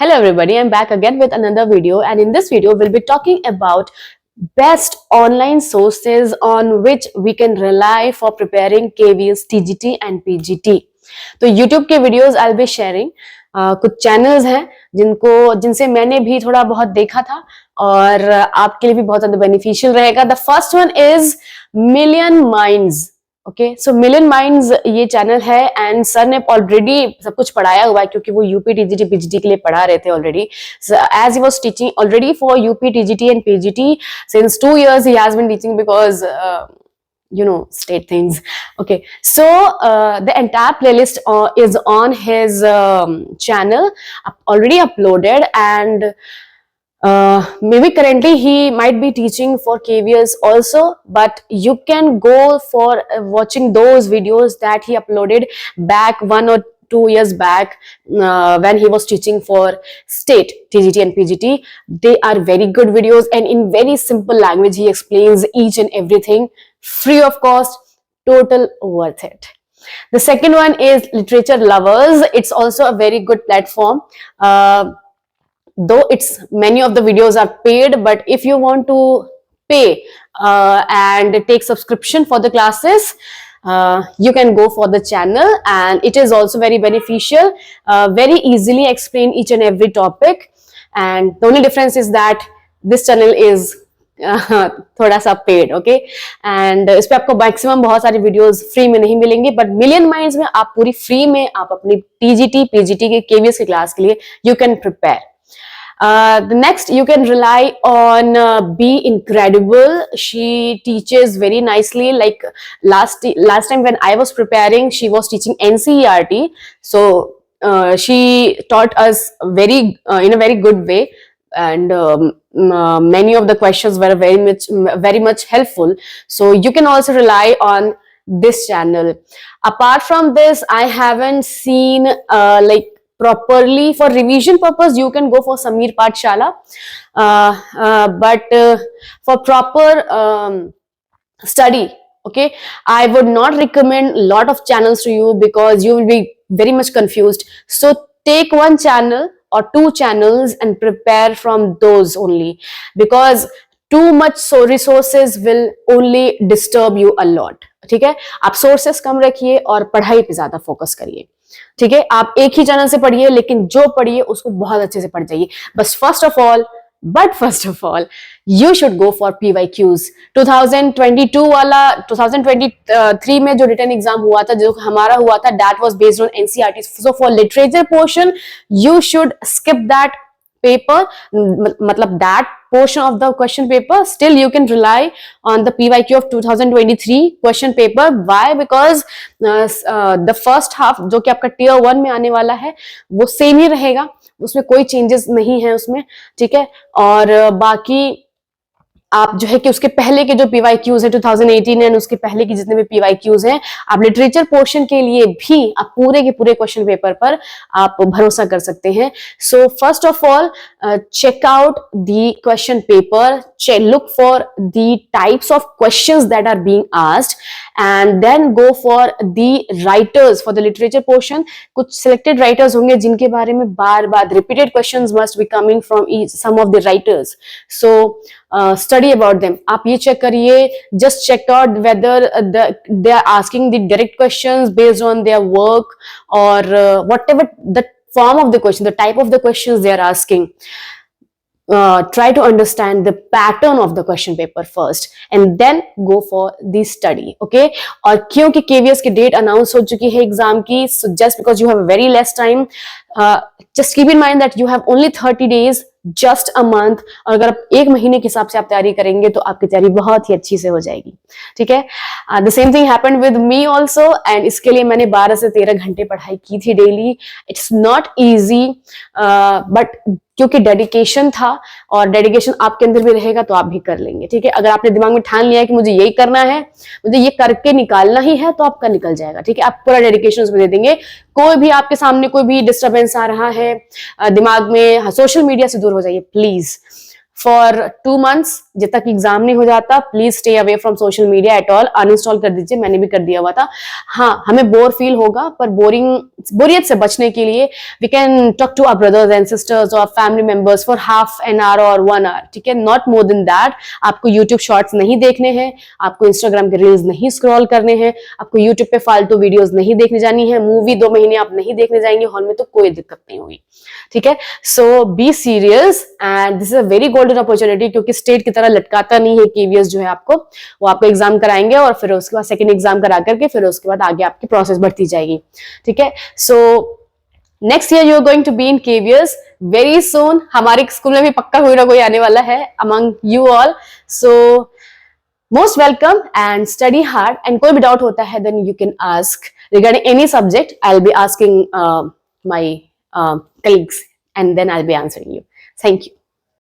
Hello everybody, I'm back again with another video, and in this video we'll be talking about best online sources on which we can rely for preparing KVS, TGT and PGT. तो YouTube के videos I'll be sharing. कुछ channels हैं जिनसे मैंने भी थोड़ा बहुत देखा था और आपके लिए भी बहुत ज्यादा beneficial रहेगा. The first one is Million Minds. Okay so million minds ये चैनल है एंड सर ने ऑलरेडी सब कुछ पढ़ाया हुआ है क्योंकि वो यूपी टीजीटी पीजीटी के लिए पढ़ा रहे थे already as he was teaching already for UP TGT and PGT since 2 years he has been teaching because state things. Okay, so the entire playlist is on his channel already uploaded, and maybe currently he might be teaching for KVS also, but you can go for watching those videos that he uploaded back 1 or 2 years back when he was teaching for state TGT and PGT. They are very good videos, and in very simple language he explains each and everything free of cost, total worth it. The second one is Literature Lovers. It's also a very good platform. Though it's many of the videos are paid, but if you want to pay and take subscription for the classes, you can go for the channel, and it is also very beneficial, very easily explain each and every topic. And the only difference is that this channel is थोड़ा सा paid. Okay and इस पे आपको maximum बहुत सारी videos free में नहीं मिलेंगी, बट मिलियन माइंड्स में आप पूरी फ्री में आप अपनी टीजीटी पीजीटी के केवीएस की क्लास के लिए you can prepare. The next you can rely on Be Incredible. She teaches very nicely. Like last time when I was preparing, she was teaching NCERT, so she taught us in a very good way, and many of the questions were very much helpful. So you can also rely on this channel. Apart from this, I haven't seen properly for revision purpose. You can go for Sameer Pathshala, but for proper study, okay, I would not recommend a lot of channels to you because you will be very much confused. So take one channel or 2 channels and prepare from those only, because too much resources will only disturb you a lot. ठीक है, आप sources कम रखिए और पढ़ाई पे ज्यादा focus करिए. ठीक है, आप एक ही चैनल से पढ़िए, लेकिन जो पढ़िए उसको बहुत अच्छे से पढ़ जाइए. बस first of all you should go for PYQs. 2022 वाला 2023 में जो रिटन एग्जाम हुआ था, जो हमारा हुआ था, that was based on NCERT. So for literature portion you should skip that paper, matlab that portion of the question paper. Still you can rely on the PYQ of 2023 question paper. Why? Because the first half जो कि आपका tier 1 में आने वाला है वो same ही रहेगा, उसमें कोई चेंजेस नहीं है उसमें. ठीक है, और बाकी आप जो है कि उसके पहले के जो PYQs है 2018 एंड उसके पहले की जितने भी PYQs हैं, आप लिटरेचर पोर्शन के लिए भी आप पूरे के पूरे क्वेश्चन पेपर पर आप भरोसा कर सकते हैं. So first of all check out the question paper, look for the types of questions that are being asked, and then go for the writers for the literature portion. कुछ selected writers होंगे जिनके बारे में बार बार repeated questions must be coming from some of the writers. So study about them. आप ये check करिए, just check out whether they are asking the direct questions based on their work, or whatever the form of the question, the type of the questions they are asking. Try to understand the pattern of the question paper first and then go for the study. Okay, और क्योंकि KVS की date announce हो चुकी है exam की, so just because you have a very less time, just keep in mind that you have only 30 days, just a month. और अगर आप 1 महीने के हिसाब से आप तैयारी करेंगे तो आपकी तैयारी बहुत ही अच्छी से हो जाएगी. ठीक है, the same thing happened with me also, and इसके लिए मैंने 12 से 13 घंटे पढ़ाई की थी daily. It's not easy, but क्योंकि डेडिकेशन था, और डेडिकेशन आपके अंदर भी रहेगा तो आप भी कर लेंगे. ठीक है, अगर आपने दिमाग में ठान लिया है कि मुझे यही करना है, मुझे ये करके निकालना ही है, तो आपका निकल जाएगा. ठीक है, आप पूरा डेडिकेशन उसमें दे देंगे. कोई भी आपके सामने कोई भी डिस्टर्बेंस आ रहा है दिमाग में, सोशल मीडिया से दूर हो जाइए प्लीज. फॉर 2 months, जब तक एग्जाम नहीं हो जाता, please stay away from social media at all, uninstall कर दीजिए, मैंने भी कर दिया हुआ था। हाँ, हमें बोर फील होगा, पर बोरियत से बचने के लिए we can talk to our brothers and sisters और family members for half an hour और 1 hour, ठीक है, नॉट मोर देन दैट। आपको यूट्यूब शॉर्ट्स नहीं देखने हैं, आपको इंस्टाग्राम के रील्स नहीं स्क्रॉल करने हैं, आपको यूट्यूब पे फालतू वीडियोस नहीं देखने जानी है, मूवी 2 महीने आप नहीं देखने जाएंगे हॉल में तो कोई दिक्कत नहीं होगी, ठीक है। So be serious and this is a very golden opportunity, क्योंकि स्टेट की तरह लटकाता नहीं है केवीएस जो है आपको, वो आपको एग्जाम कराएंगे और फिर उसके बाद सेकंड एग्जाम करा करके फिर उसके बाद आगे आपकी प्रोसेस बढ़ती जाएगी, ठीक है। So next year you are going to be in KVS very soon. हमारे स्कूल में भी पक्का कोई ना कोई आने वाला है among you all. So most welcome and study hard, and कोई भी डाउट होता है then you can ask regarding any subject. I'll be asking my colleagues and then I'll be answering you. Thank you.